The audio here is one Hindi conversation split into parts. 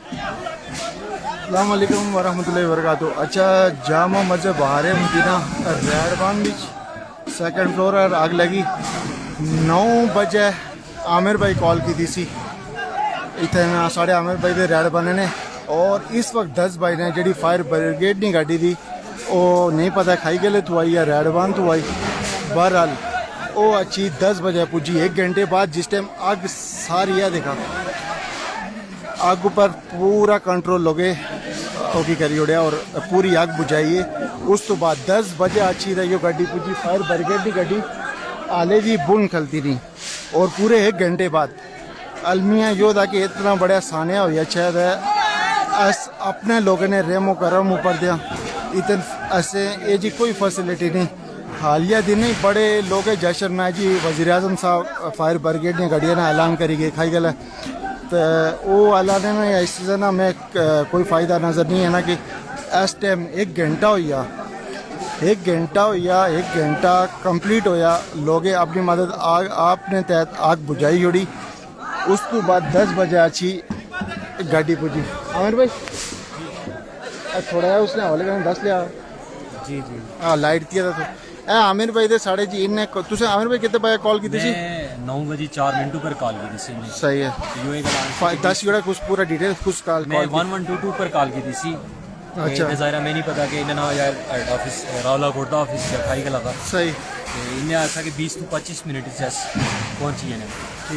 अस्सलाम वालेकुम वरहमतुल्लाहि वबरकातुहू। अच्छा, जामा मस्जिद बाहर मदीना रेडबान बीच सेकंड फ्लोर और आग लगी 9 बजे। आमिर भाई कॉल की थी सी इतने साढ़े आमिर भाई दे रेडबान ने, और इस वक्त 10 भाई ने जी फायर ब्रिगेड नहीं गाड़ी थी वो नहीं पता खाई गले तो आई या रेडबान तो आई। बहरहाल वो अच्छी 10 बजे पुजी, 1 घंटे बाद जिस टाइम आग सारी है देखा आग ऊपर पूरा कंट्रोल लोगे तो की करी उड़िया और पूरी आग बुझाइए। उस तो बाद 10 बजे अच्छी रही गाड़ी पुजी फायर ब्रिगेड की गाड़ी आले जी बुन खलती नहीं, और पूरे 1 घंटे बाद अलमिया यो था कि इतना बड़ा सानिया हो शायद अस अपने लोगों ने रेमो करम ऊपर दिया इतन ऐसे ये जी कोई फैसिलिटी नहीं। हालिया दिन ही बड़े लोग जश्न में जी वज़ीर आज़म साहब फायर ब्रिगेड ने गाड़ियाँ ना ऐलान करी गई खाई गला तो वो ऐलान में इस ना में कोई फ़ायदा नज़र नहीं है ना कि इस टाइम 1 घंटा हो या 1 घंटा कंप्लीट होया लोग अपनी मदद आग आपने तहत आग बुझाई जोड़ी। उस तो बाद 10 बजे अच्छी गाड़ी पुजी। आमिर भाई थोड़ा है उसने हवाले करने 10 लिया जी जी हाँ लाइट किया था तो आमिर भाई दे साढ़े जी इन्हें तुझे आमिर भाई कितने बजे कॉल की थी? 9 बजे 4 मिनट पर कॉल की थी। सही है, यू एक 10 यूरा कुछ पूरा डिटेल कुछ कॉल मैं 1122 पर कॉल की थी। अच्छा ज़ाहिर मैं नहीं पता कि इन्हें यार head office Rawalakot office खाई गला था सही इन्हें ऐसा कि 20 to 25 मिनट पहुंची है,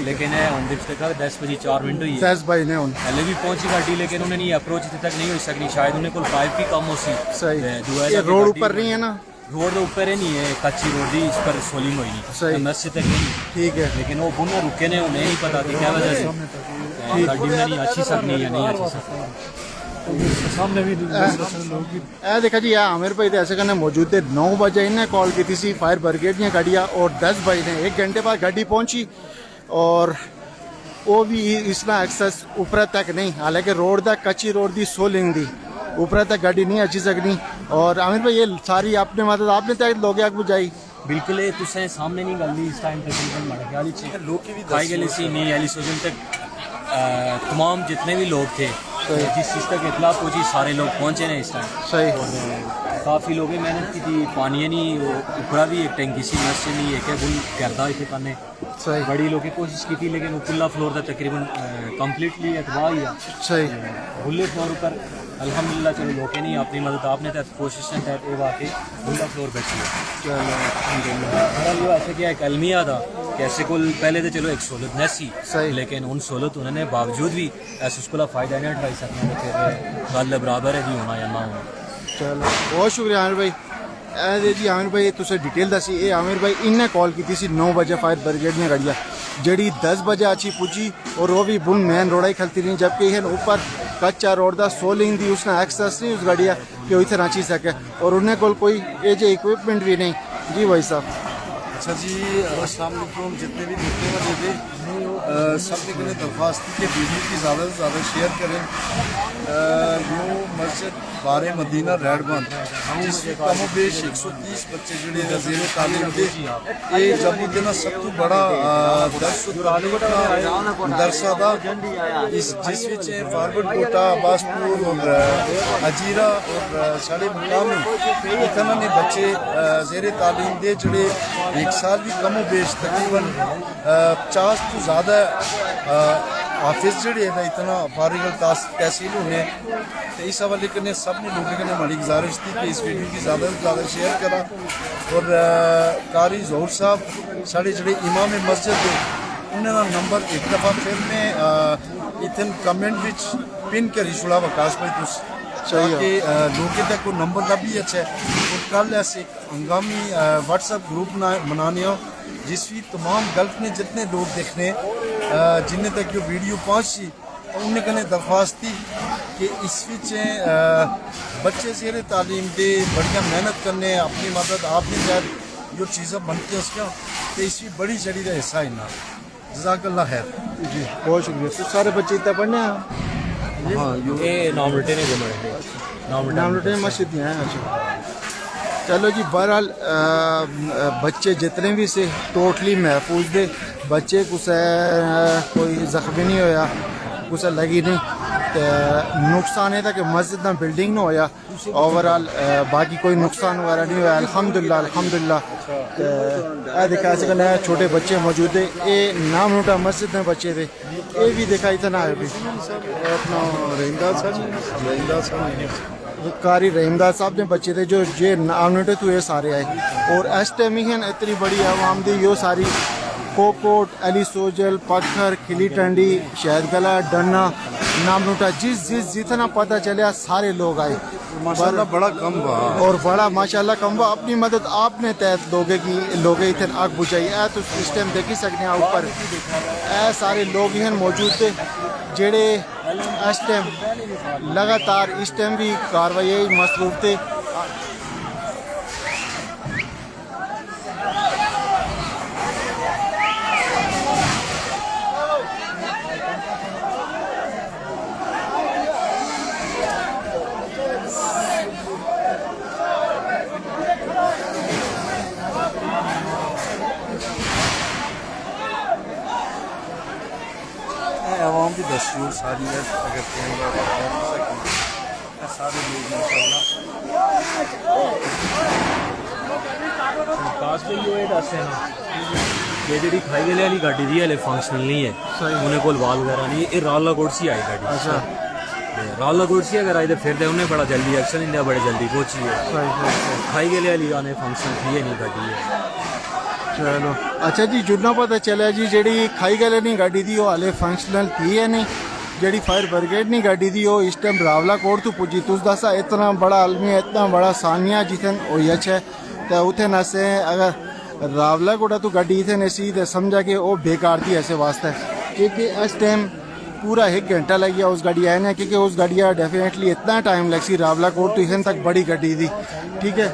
लेकिन हम देखते का 10 बजे 4 मिनट हुई 10 भाई ने पहले भी पहुंची गाड़ी, लेकिन उन्हें नहीं अप्रोच तक नहीं हो सकती, शायद उन्हें कोई पाइप भी कम हो सी। सही ये रोड ऊपर नहीं है ना, रोड ऊपर है नहीं है, कच्ची रोड ही इस पर सोलिंग हुई नहीं मस्जिद तक नहीं ठीक है, लेकिन वो बुना रुके ने उन्हें नहीं पता थी क्या वजह से गाड़ी में नहीं अच्छी सकनी या नहीं अच्छी सकनी सामने भी देखा जी आमिर भाई ऐसे करने मौजूद है। 9 बजे इन्हें कॉल की थी फायर ब्रिगेड ने गाड़ियाँ, और 10 भाई ने 1 घंटे बाद गाड़ी पहुंची और वो भी इसना एक्सेस ऊपर तक नहीं, हालांकि रोड दा कच्ची रोड दी सोलिंग दी ऊपर तक गाड़ी नहीं अच्छी सकनी। और आमिर भाई ये सारी आपने मदद आपने तक लोग आग बुझाई बिल्कुल तुसें सामने नहीं गल इस टाइम तक मारे ख्याल लोग की भी खाई गली सी नहीं अली सोजन तक तमाम जितने भी लोग थे जिस चीज़ तक इतला पहुंची सारे लोग पहुंचे ने इस टाइम। सही और काफ़ी लोगों मेहनत की थी, पानी नहीं ऊपरा भी एक टैंकी सी मस से नहीं एक बुल करदा इतने करने सही बड़ी लोगों कोशिश की थी, लेकिन वो पुल्ला फ्लोर था तकरीबन कम्प्लीटली अतवा ही सही बुल्ले फ्लोर पर अल्हम्दुलिल्लाह चलो लोग नहीं अपनी मदद आपने तहत कोशिश तहत वो आके बुल्ला फ्लोर बैठी है। ऐसे क्या एक अलमिया था कि ऐसे को पहले तो चलो एक सहूलत न सी, लेकिन उन सहूलत उन्होंने बावजूद भी ऐसे उसको फ़ायदा नहीं उठाई सकना तो फिर गल बराबर है जी होना या ना होना। चलो बहुत शुक्रिया आमिर भाई। जी आमिर भाई तुझे डिटेल दसी ये आमिर भाई इन्हें कॉल की थी 9 बजे फायर ब्रिगेड ने गाड़ियाँ जी 10 बजे अच्छी पुजी, और वो भी बुन मेन रोड ही खलती नहीं, जबकि यह ऊपर कच्चा रोड था सोलिंग दी उसने एक्सेस नहीं उस गाड़िया कि वो इतना अच्छी सके, और उन्हें कोई एज इक्विपमेंट भी नहीं। जी भाई साहब। अच्छा जी अस्सलाम वालेकुम, जितने भी देखने वाले थे सब ने दरख्वास्त की वीडियो की ज़्यादा से ज़्यादा शेयर करें। यो मस्जिद बारे मदीना रेडबान जिसमें कमो बेश 130 बच्चे जोड़े ज़ेर तालीम थे, ये जम्मू देना सब तो बड़ा दरसा था जिस फारवर्ड कोटा बासपुर और अजीरा और साढ़े मुकामी इतना ने बच्चे ज़ेर तालीम दे जोड़े 1 साल भी कमो बेश तकरीबन 50 तो ज़्यादा हाफिज जड़े है इतना फारिगल तहसील होने तो इस हवाले करने सब ने लोगों ने हमारी गुजारिश थी कि इस वीडियो की ज़्यादा से ज़्यादा शेयर करा। और कारी जहूर साहब साढ़े जड़े इमाम मस्जिद उन्होंने नंबर एक दफ़ा फिर में इतन कमेंट विच पिन करी छुड़ा वकास भाई तुस ताकि लोगों तक को नंबर का भी अच्छा है। और कल ऐसे हंगामी व्हाट्सएप ग्रुप बनाने हो जिस भी तमाम गल्फ में जितने लोग देखने जिन्हें तक जो वीडियो पहुँची तो उन्हें कने दरख्वास्त थी कि इस विच बच्चे ज़ेर तालीम दे बढ़िया मेहनत करने अपनी मदद आपने शायद जो चीज़ें बनती हैं उसका तो इसकी बड़ी जड़ी का हिस्सा है ना। जज़ाकल्लाह खैर जी बहुत शुक्रिया। तो सारे बच्चे इतना पढ़ने हैं? हाँ ये नाम रटे मस्जिद में हैं। अच्छा चलो जी बहरहाल बच्चे जितने भी से टोटली महफूज दे बच्चे कुछ कोई जख्मी नहीं होया कुछ लगी नहीं। ते नुकसान है था कि मस्जिद ना बिल्डिंग ना होया ओवरऑल बाकी कोई नुकसान वगैरह नहीं हुआ अल्हम्दुलिल्लाह अल्हम्दुलिल्लाह। ए देखा ऐसे कने छोटे बच्चे मौजूद है ये नाम नोटा मस्जिद में बच्चे थे ये भी देखा इतना है अभी अपना रहीमदास कारी रहीमदास साहब ने बच्चे थे जो ये नाम नोटे तो ये सारे आए और एस टाइम ही इतनी बड़ी आवाम दी यो सारी कोकोट अली सोजल पत्थर खिली टंडी शहदगला डन्ना नाम नोटा जितना पता चला सारे लोग आए माशाल्लाह बड़ा कम हुआ और बड़ा माशाल्लाह कम हुआ अपनी मदद आपने तहत लोगे इतने आग बुझाई है तो इस टाइम देखी सकते हैं ऊपर ए सारे लोग ही मौजूद थे जेड़े इस टाइम लगातार इस टाइम भी कार्रवाई मसरूफ थे। आवाम की दस्तूर सारी है अगर सारे लोग माशाल्लाह खास तो ये दस है ना ये जी खाई गले वाली गाड़ी दी हले फंक्शनल नहीं है उन्हें कोल वाल वगैरह नहीं ये राला गोडसी आई गाड़ी अच्छा राला गोडसी अगर आई तो फिर तो उन्हें बड़ा जल्दी एक्शन इंडिया बड़े जल्दी पहुंची है खाई गले वाली आने फंक्शन थी नहीं गाड़ी है चलो अच्छा जी जुड़ना पता चला जी जेड़ी खाई गले नहीं गाड़ी थी वो हाले फंक्शनल थी है नहीं जेड़ी फायर ब्रिगेड नहीं गाड़ी थी वो इस टाइम रावला कोट तो पुजी तुस दसा इतना बड़ा आलमी इतना बड़ा सानिया जितन हो है तो उथे नसे अगर रावला कोटा तो गाड़ी इतने नसी तो समझा कि वो बेकार थी ऐसे वास्ते क्योंकि इस टाइम पूरा 1 घंटा लग गया उस गाड़ी आने क्योंकि उस गाड़िया डेफिनेटली इतना टाइम लग सी रावला कोट तो इतने तक बड़ी गाड़ी थी ठीक है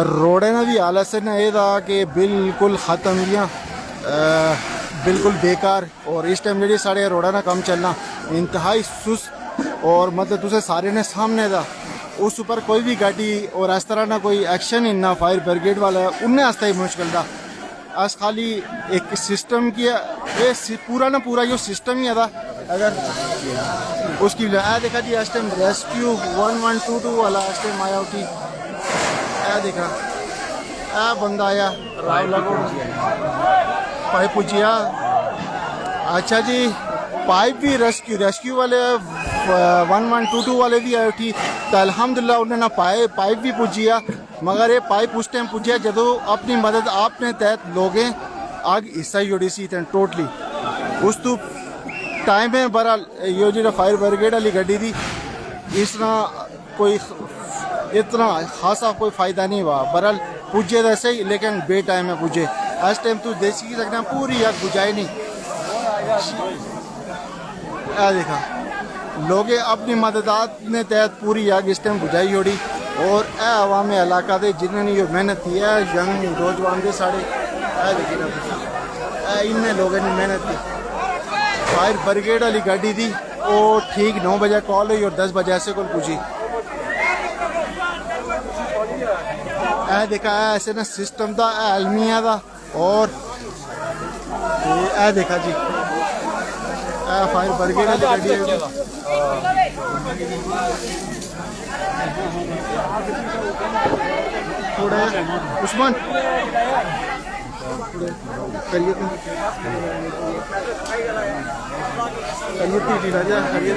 रोडे ना भी हालत से ना ये था कि बिल्कुल ख़त्म दिया बिल्कुल बेकार और इस टाइम जी साढ़े रोडा ना कम चलना इंतहाई सुस्त और मतलब तुझे सारे ने सामने था उस ऊपर कोई भी गाड़ी और इस तरह ना कोई एक्शन इन्ना फायर ब्रिगेड वाला है उन्हें आस्ता ही मुश्किल था आज खाली एक सिस्टम किया ये पूरा ना पूरा ये सिस्टम ही था अगर उसकी देखा जी इस टाइम रेस्क्यू 1122 वाला इस टाइम आया उठी देखा बंदा आया पाइप पूछिया अच्छा जी पाइप भी रेस्क्यू वाले 1122 वाले भी आए उठी तो अल्हम्दुलिल्लाह उन्होंने ना पाइप भी पूछिया मगर ये पाइप उस टाइम पूछिया जो अपनी मदद आपने तहत लोगे आग हिस्सा ही जोड़ी सी टोटली उस तो टाइम है बरा यो जो फायर ब्रिगेड वाली गड्डी थी इस तरह कोई इतना खासा कोई फ़ायदा नहीं हुआ बहरहाल पूछे तो ऐसे ही लेकिन बे टाइम में पूछे इस टाइम तो देसी की सकते पूरी आग बुझाई नहीं देखा लोग अपनी मददात ने तहत पूरी आग इस टाइम बुझाई जोड़ी और अवाम इलाका थे जिन्होंने ये मेहनत की है यंग नौजवान के साढ़े इन लोगों ने मेहनत की फायर ब्रिगेड वाली गाड़ी थी वो ठीक 9 बजे कॉल हुई और 10 बजे ऐसे को पूछी देखा ऐसे ना सिस्टम था अलमिया था और देखा जी फायर ब्रिगेड वाली गाड़ी थोड़ा उस्मान करिए राजा करिए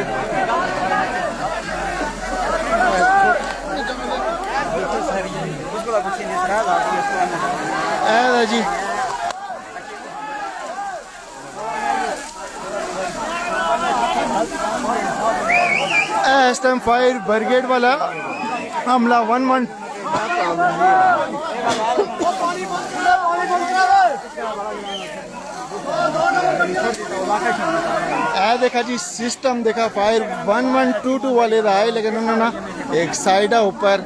जी इस टाइम फायर ब्रिगेड वाला हमला 11 देखा जी सिस्टम देखा फायर 1122 वाले आए लेकिन उन्होंने एक साइड ऊपर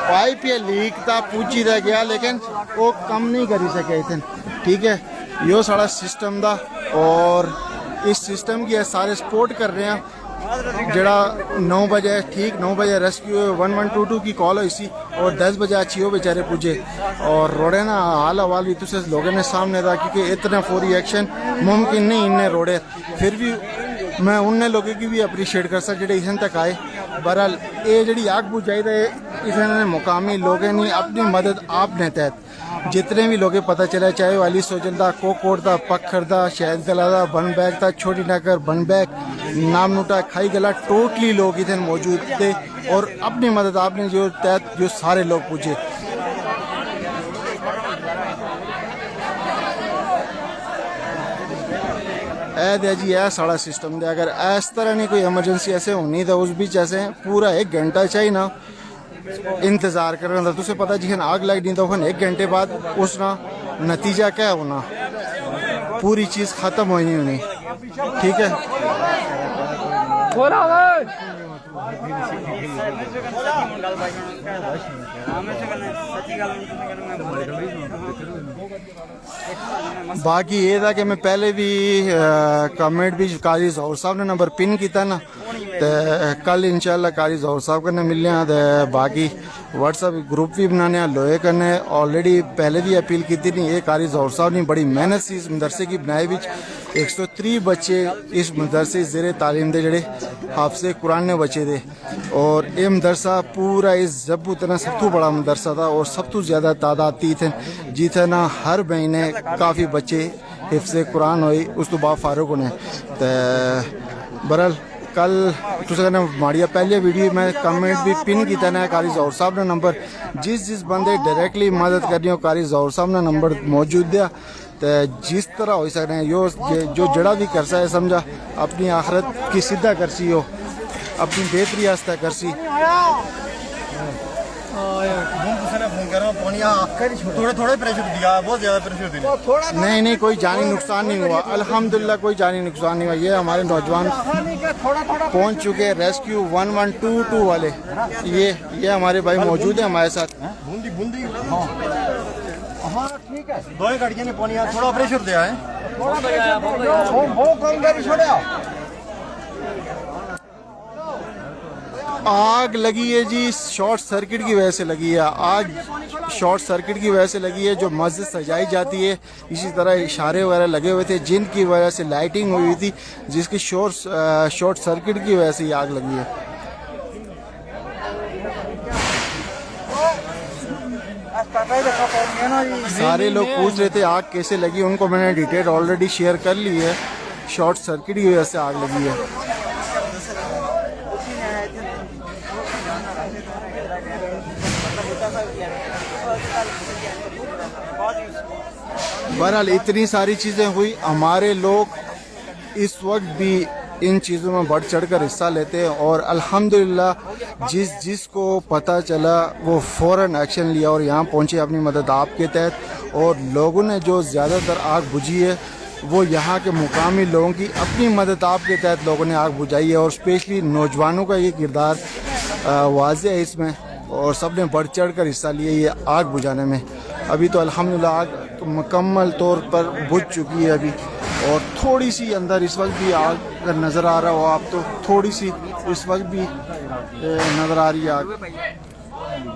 पाइप ये लीक था पूछी था गया लेकिन वो कम नहीं करी सके इतने ठीक है यो सारा सिस्टम था और इस सिस्टम की सारे सपोर्ट कर रहे हैं जरा 9 बजे ठीक 9 बजे रेस्क्यू 1122 की कॉल हुई सी और 10 बजे अच्छी हो बेचारे पूछे और रोड़े ना हाल हवाल भी तुझे लोगों ने सामने था क्योंकि इतना फौरी एक्शन मुमकिन नहीं इन्हें रोड़े फिर भी मैं उन्हें लोगों की भी अप्रीशिएट कर सकता जेडे इसन तक आए। बहरहाल ये जी आग बुझाई तो इन्होंने मुकामी लोगों ने अपनी मदद आपने तहत जितने भी लोग पता चला, चाहे वो अली सोजल दा, कोकोट दा, पखर दा, शहद गला दा, बन बैग दा, छोटी नगर, बन बैग, नाम नूटा, खाई गला, टोटली लोग इधर मौजूद थे और अपनी मदद आपने जो तहत जो सारे लोग पूछे। दे जी है सारा सिस्टम दे, अगर इस तरह नहीं कोई एमरजेंसी ऐसे होनी तो उस बीच ऐसे पूरा 1 घंटा चाहिए ना इंतज़ार करना था। तुझे पता जी आग लग दी तो 1 घंटे बाद उसका नतीजा क्या होना, पूरी चीज़ ख़त्म होनी होनी। ठीक है, बाकी ये था कि मैं पहले भी कमेंट भी कारी ज़हूर साहब ने नंबर पिन किया ना, तो कल इंशाल्लाह कारी ज़हूर साहब कन्नै मिलने तो बाकी व्हाट्सएप ग्रुप भी बनाने लोहे कन्नै ऑलरेडी पहले भी अपील की थी। ये कारी ज़हूर साहब ने बड़ी मेहनत से इस मदरसे की बनाई बिच 130 बच्चे इस मदरसे ज़ेरे तालीम दे जड़े हाफिज़े कुरान ने बच्चे थे और ये मदरसा पूरा इस जब्बू तना सब तो बड़ा मदरसा था और सब तो ज़्यादा तादाद थी थे जिथे ना हर महीने काफ़ी बच्चे हिफ्ज़े कुरान हुई उस तो बाद फारूक ने। तो बहरहाल कल तुझे माड़िया पहले वीडियो में कमेंट भी पिन किया ना कारी ज़हूर साहब ने नंबर जिस बंदे डायरेक्टली मदद करनी हो कारी ज़हूर साहब ने नंबर मौजूद दिया। तो जिस तरह हो सकते हैं यो जो जड़ा भी कर सा है समझा अपनी आखरत की सीधा करसी हो, अपनी बेहतरी आस्ता करसी। थोड़े प्रेशर दिया, बहुत ज्यादा प्रेशर दिया। नहीं कोई जानी नुकसान नहीं हुआ, अल्हम्दुलिल्लाह कोई जानी नुकसान नहीं हुआ। ये हमारे नौजवान पहुंच चुके हैं रेस्क्यू 1122 वाले, ये हमारे भाई मौजूद है हमारे साथ। ठीक है, 2 गाड़ियां ने पानी थोड़ा प्रेशर दिया है। आग लगी है जी शॉर्ट सर्किट की वजह से लगी है। आग शॉर्ट सर्किट की वजह से लगी है। जो मस्जिद सजाई जाती है इसी तरह इशारे वगैरह लगे हुए थे जिनकी वजह से लाइटिंग हुई थी, जिसकी शॉर्ट सर्किट की वजह से ये आग लगी है। सारे लोग पूछ रहे थे आग कैसे लगी, उनको मैंने डिटेल ऑलरेडी शेयर कर ली है। शॉर्ट सर्किट की वजह से आग लगी है। बहरहाल इतनी सारी चीज़ें हुई, हमारे लोग इस वक्त भी इन चीज़ों में बढ़ चढ़ कर हिस्सा लेते हैं और अल्हम्दुलिल्लाह जिसको पता चला वो फ़ौरन एक्शन लिया और यहाँ पहुँचे अपनी मदद आपके तहत। और लोगों ने जो ज़्यादातर आग बुझी है वो यहाँ के मुकामी लोगों की अपनी मदद आपके तहत लोगों ने आग बुझाई है और स्पेशली नौजवानों का ये किरदार वाज़ेह है इसमें और सब ने बढ़ चढ़ कर हिस्सा लिया ये आग बुझाने में। अभी तो अल्हम्दुलिल्लाह आग मुकम्मल तौर पर बुझ चुकी है अभी, और थोड़ी सी अंदर इस वक्त भी आग अगर नज़र आ रहा हो आप तो थोड़ी सी इस वक्त भी नज़र आ रही है आग।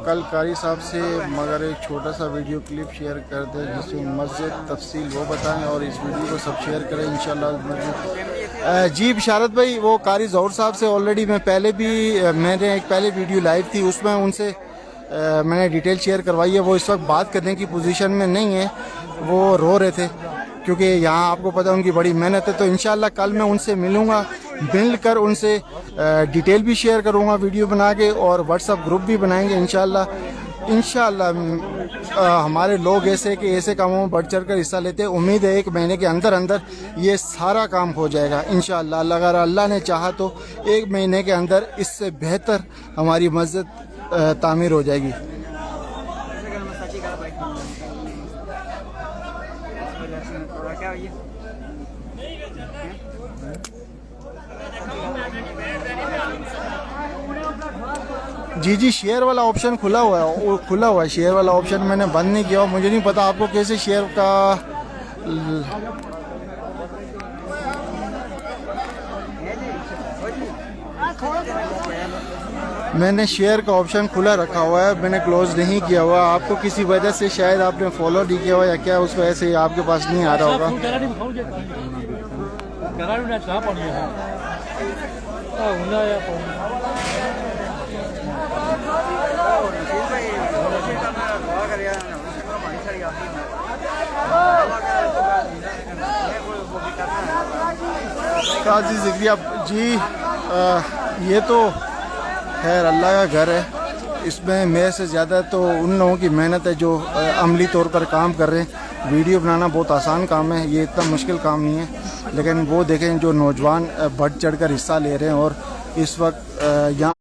कल कारी साहब से मगर एक छोटा सा वीडियो क्लिप शेयर कर दें जिसमें मस्जिद तफसील वो बताएं और इस वीडियो को सब शेयर करें इंशाल्लाह। जी बिशारत भाई, वो कारी ज़हूर साहब से ऑलरेडी मैंने एक पहले वीडियो लाइव थी उसमें उनसे मैंने डिटेल शेयर करवाई है। वो इस वक्त बात करने की पोजीशन में नहीं है, वो रो रहे थे क्योंकि यहाँ आपको पता है उनकी बड़ी मेहनत है। तो इंशाल्लाह कल मैं उनसे मिलूँगा, मिलकर उनसे डिटेल भी शेयर करूँगा वीडियो बना के और व्हाट्सएप ग्रुप भी बनाएंगे इंशाल्लाह। हमारे लोग ऐसे कामों में बढ़ चढ़ कर हिस्सा लेते हैं। उम्मीद है 1 महीने के अंदर अंदर ये सारा काम हो जाएगा इंशाल्लाह। अगर अल्लाह ने चाहा तो 1 महीने के अंदर इससे बेहतर हमारी मस्जिद तामीर हो जाएगी। जी शेयर वाला ऑप्शन खुला हुआ है, शेयर वाला ऑप्शन मैंने बंद नहीं किया। मुझे नहीं पता आपको कैसे शेयर का मैंने शेयर का ऑप्शन खुला रखा हुआ है, मैंने क्लोज नहीं किया हुआ। आपको किसी वजह से शायद आपने फॉलो नहीं किया हुआ या क्या उस वजह से आपके पास नहीं आ रहा होगा। काजी जिक्रिया जी, ये तो खैर अल्लाह का घर है, इसमें मेरे से ज़्यादा तो उन लोगों की मेहनत है जो अमली तौर पर काम कर रहे हैं। वीडियो बनाना बहुत आसान काम है, ये इतना मुश्किल काम नहीं है, लेकिन वो देखें जो नौजवान बढ़ चढ़ कर हिस्सा ले रहे हैं और इस वक्त यहाँ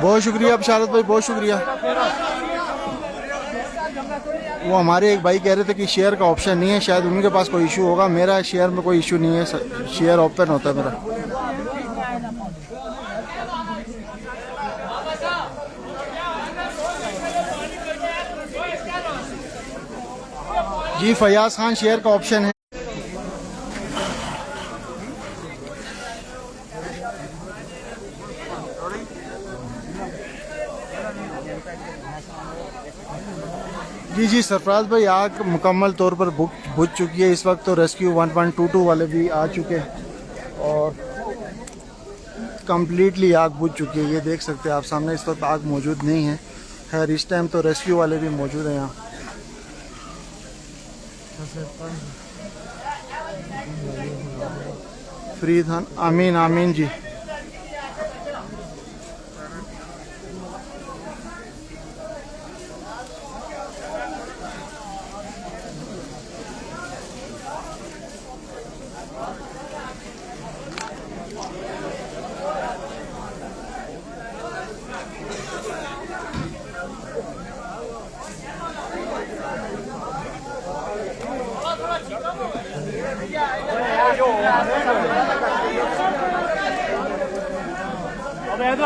बहुत शुक्रिया बशारत भाई, बहुत शुक्रिया। वो हमारे एक भाई कह रहे थे कि शेयर का ऑप्शन नहीं है, शायद उनके पास कोई इशू होगा। मेरा शेयर में कोई इशू नहीं है, शेयर ओपन होता है मेरा। जी फयाज खान, शेयर का ऑप्शन है। जी सरफराज भाई, आग मुकम्मल तौर पर बुझ चुकी है। इस वक्त तो रेस्क्यू 1.22 वाले भी आ चुके हैं और कम्प्लीटली आग बुझ चुकी है। ये देख सकते हैं आप सामने, इस वक्त आग मौजूद नहीं है। खैर इस टाइम तो रेस्क्यू वाले भी मौजूद हैं यहाँ। फरीद खान, आमीन आमीन जी।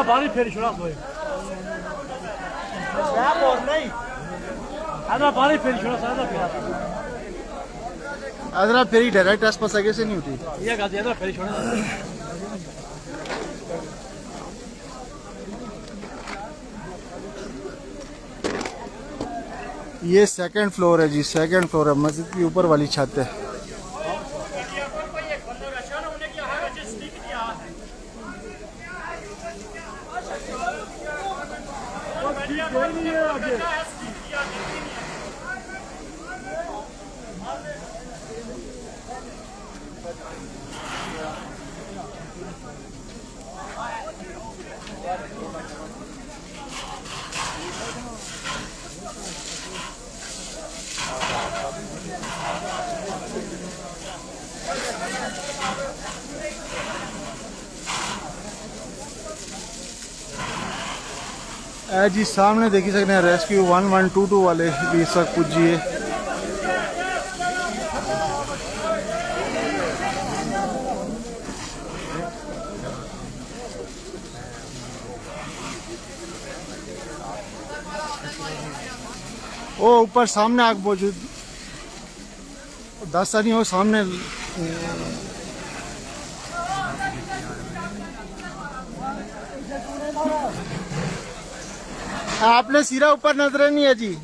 पानी फेरी छोड़ा पानी फेरी छोड़ा अदरा फेरी डायरेक्ट आसपास आगे से नहीं होती। ये गाजी अदरा फेरी छोड़ा। ये सेकंड फ्लोर है जी, सेकंड फ्लोर है, मस्जिद की ऊपर वाली छत है। जी सामने देखी सकते हैं रेस्क्यू 1122 वाले भी इस वक्त पूजिए। ओ ऊपर सामने आग मौजूद, दस नहीं हो सामने। आपने सिरा ऊपर नजर नहीं है जी।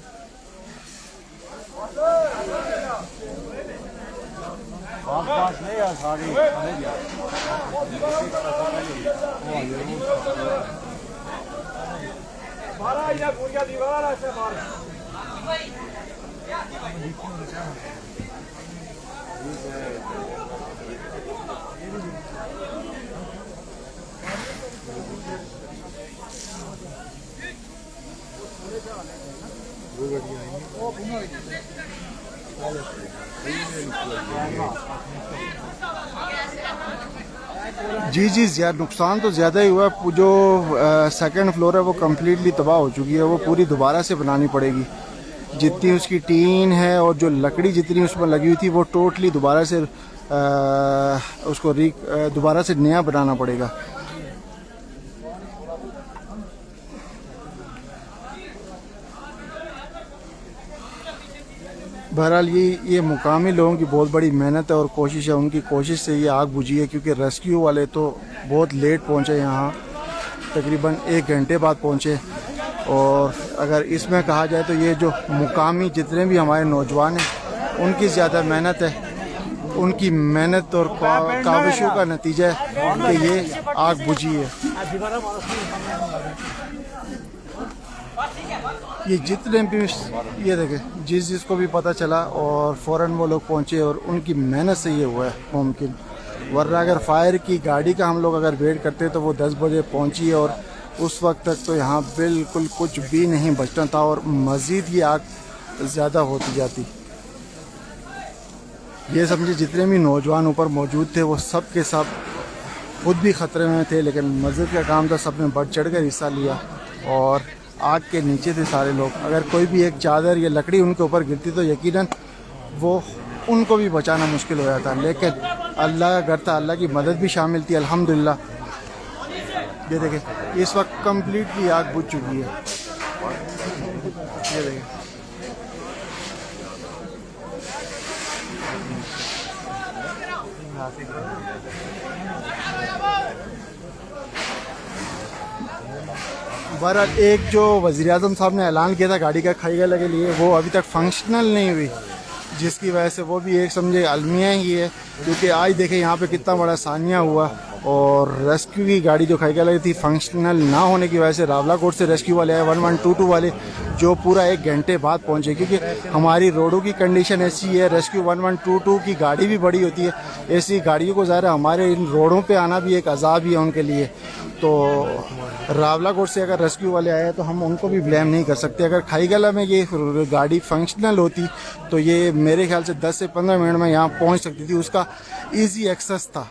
जी जी नुकसान तो ज़्यादा ही हुआ है। जो सेकंड फ्लोर है वो कम्प्लीटली तबाह हो चुकी है, वो पूरी दोबारा से बनानी पड़ेगी। जितनी उसकी टीन है और जो लकड़ी जितनी उसमें लगी हुई थी वो टोटली दोबारा से उसको दोबारा से नया बनाना पड़ेगा। बहरहाल ये मुकामी लोगों की बहुत बड़ी मेहनत है और कोशिश है, उनकी कोशिश से ये आग बुझी है, क्योंकि रेस्क्यू वाले तो बहुत लेट पहुंचे यहाँ, तकरीबन 1 घंटे बाद पहुंचे। और अगर इसमें कहा जाए तो ये जो मुकामी जितने भी हमारे नौजवान हैं उनकी ज़्यादा मेहनत है, उनकी मेहनत और काविशों का नतीजा है कि ये आग बुझी है। ये जितने भी ये देखें जिसको भी पता चला और फ़ौरन वो लोग पहुँचे और उनकी मेहनत से ये हुआ है मुमकिन। वरना अगर फायर की गाड़ी का हम लोग अगर वेट करते तो वो 10 बजे पहुँची और उस वक्त तक तो यहाँ बिल्कुल कुछ भी नहीं बचना था और मज़ीद ये आग ज़्यादा होती जाती। ये समझे जितने भी नौजवान ऊपर मौजूद थे वो सब के सब खुद भी ख़तरे में थे, लेकिन मस्जिद का काम था, सब ने बढ़ चढ़ कर हिस्सा लिया और आग के नीचे थे सारे लोग। अगर कोई भी एक चादर या लकड़ी उनके ऊपर गिरती तो यकीनन वो उनको भी बचाना मुश्किल हो जाता, लेकिन अल्लाह का घर था, अल्लाह की मदद भी शामिल थी अल्हम्दुलिल्लाह। ये देखें इस वक्त कम्प्लीटली आग बुझ चुकी है। ये देखें बहरहाल एक जो वज़ीर आज़म साहब ने ऐलान किया था गाड़ी का खाईगला के लिए, वो अभी तक फंक्शनल नहीं हुई, जिसकी वजह से वो भी एक समझे अलमिया ही है। क्योंकि आज देखें यहाँ पे कितना बड़ा सानिया हुआ और रेस्क्यू की गाड़ी जो खाईगला थी फंक्शनल ना होने की वजह से रावलाकोट से रेस्क्यू वाले आए 1122 वाले, जो पूरा 1 घंटे बाद पहुँचे। क्योंकि हमारी रोडों की कंडीशन ऐसी है, रेस्क्यू 1122 की गाड़ी भी बड़ी होती है, ऐसी गाड़ियों को ज़ाहिर हमारे इन रोडों पर आना भी एक अजाब ही है उनके लिए। तो रावलाकोट से अगर रेस्क्यू वाले आए तो हम उनको भी ब्लेम नहीं कर सकते। अगर खाईगला में ये गाड़ी फंक्शनल होती तो ये मेरे ख्याल से 10 से 15 मिनट में यहाँ पहुँच सकती थी, उसका इजी एक्सेस था।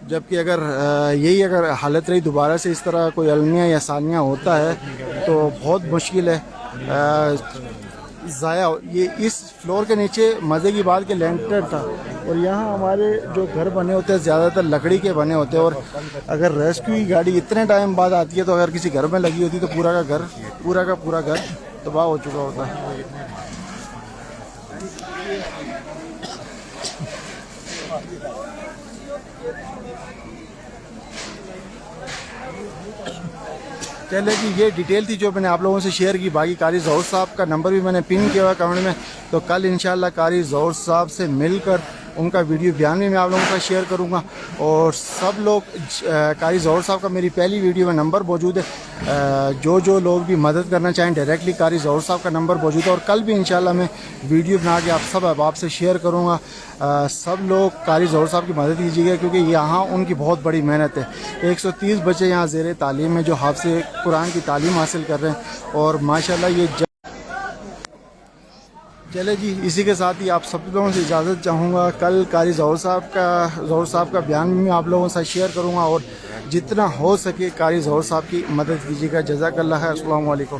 जबकि अगर यही अगर हालत रही दोबारा से इस तरह कोई अलमिया या सानिया होता है तो बहुत मुश्किल है। ज़ाया ये इस फ्लोर के नीचे मज़े की बात के लेंटर था और यहाँ हमारे जो घर बने होते हैं ज़्यादातर लकड़ी के बने होते हैं और अगर रेस्क्यू की गाड़ी इतने टाइम बाद आती है तो अगर किसी घर में लगी होती तो पूरा का पूरा घर तबाह हो चुका होता है। चले कि ये डिटेल थी जो मैंने आप लोगों से शेयर की। बाकी कारी ज़हूर साहब का नंबर भी मैंने पिन किया हुआ कमेंट में, तो कल इंशाल्लाह कारी ज़हूर साहब से मिलकर उनका वीडियो बयान भी मैं आप लोगों के साथ शेयर करूंगा। और सब लोग कारी ज़हूर साहब का मेरी पहली वीडियो में नंबर मौजूद है, जो लोग भी मदद करना चाहें डायरेक्टली कारी ज़हूर साहब का नंबर मौजूद है। और कल भी इंशाल्लाह मैं वीडियो बना के आप सब अहबाब से शेयर करूँगा। सब लोग कारी ज़हूर साहब की मदद कीजिएगा क्योंकि यहाँ उनकी बहुत बड़ी मेहनत है। 130 बच्चे यहाँ ज़ेर तालीम है जो हाफ़िज़ कुरान की तालीम हासिल कर रहे हैं और माशाल्लाह ये चले जी। इसी के साथ ही आप सब लोगों से इजाज़त चाहूँगा। कल कारी ज़हूर साहब का बयान भी मैं आप लोगों के साथ शेयर करूँगा और जितना हो सके कारी ज़हूर साहब की मदद कीजिएगा। जज़ाकल्लाह, अस्सलामु अलैकुम।